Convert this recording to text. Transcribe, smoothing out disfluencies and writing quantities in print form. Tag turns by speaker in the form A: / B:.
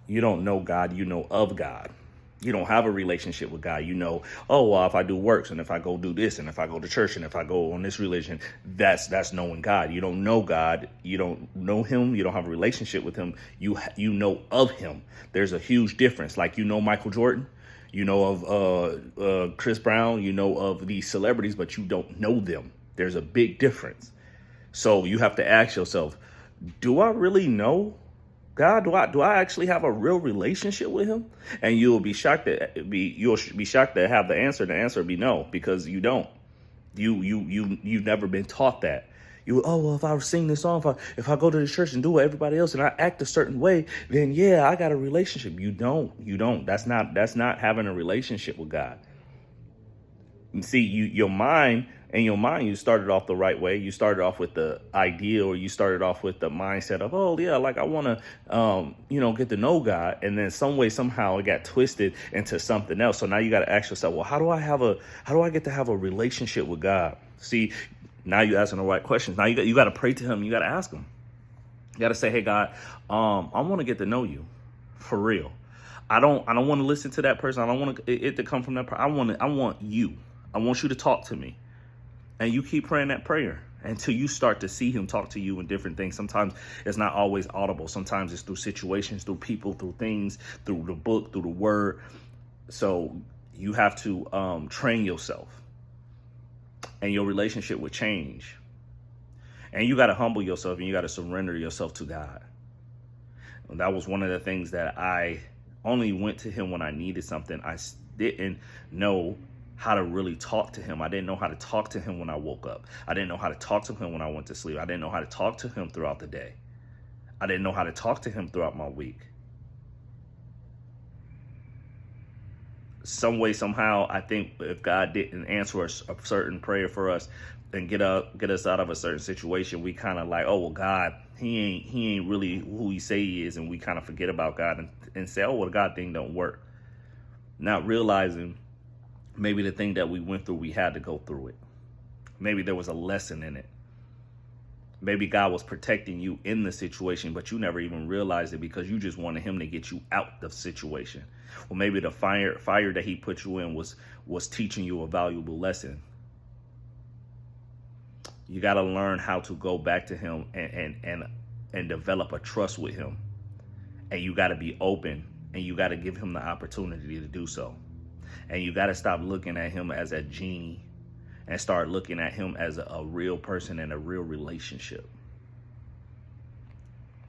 A: You don't know God, you know of God. You don't have a relationship with God. You know, oh, well, if I do works and if I go do this and if I go to church and if I go on this religion, that's knowing God. You don't know God. You don't know him. You don't have a relationship with him. You know of him. There's a huge difference. Like, you know, Michael Jordan, you know of Chris Brown, you know of these celebrities, but you don't know them. There's a big difference. So you have to ask yourself, do I really know God? Do I actually have a real relationship with him? And you'll be shocked to have the answer. The answer will be no, because you don't. You've never been taught that. Oh, well, if I sing this song, if I go to the church and do what everybody else and I act a certain way, then yeah, I got a relationship. You don't. That's not having a relationship with God. And see, your mind, you started off the right way. You started off with the idea, or you started off with the mindset of, oh yeah, like I want to, get to know God. And then some way, somehow it got twisted into something else. So now you got to ask yourself, well, how do I get to have a relationship with God? See, now you're asking the right questions. Now you got to pray to him. You got to ask him. You got to say, hey God, I want to get to know you for real. I don't want to listen to that person. I don't want it to come from that person. I want you. I want you to talk to me. And you keep praying that prayer until you start to see him talk to you in different things. Sometimes it's not always audible. Sometimes it's through situations, through people, through things, through the book, through the word. So you have to train yourself, and your relationship will change. And you got to humble yourself, and you got to surrender yourself to God. And that was one of the things that I only went to him when I needed something. I didn't know how to really talk to him. I didn't know how to talk to him when I woke up. I didn't know how to talk to him when I went to sleep. I didn't know how to talk to him throughout the day. I didn't know how to talk to him throughout my week. Some way, somehow, I think if God didn't answer a certain prayer for us and get us out of a certain situation, we kind of like, oh, well, God, he ain't really who he say he is. And we kind of forget about God and say, oh, well, the God thing don't work. Not realizing maybe the thing that we went through, we had to go through it. Maybe there was a lesson in it. Maybe God was protecting you in the situation, but you never even realized it because you just wanted him to get you out the situation. Well, maybe the fire that he put you in was teaching you a valuable lesson. You got to learn how to go back to him and develop a trust with him. And you got to be open, and you got to give him the opportunity to do so. And you got to stop looking at him as a genie and start looking at him as a real person and a real relationship.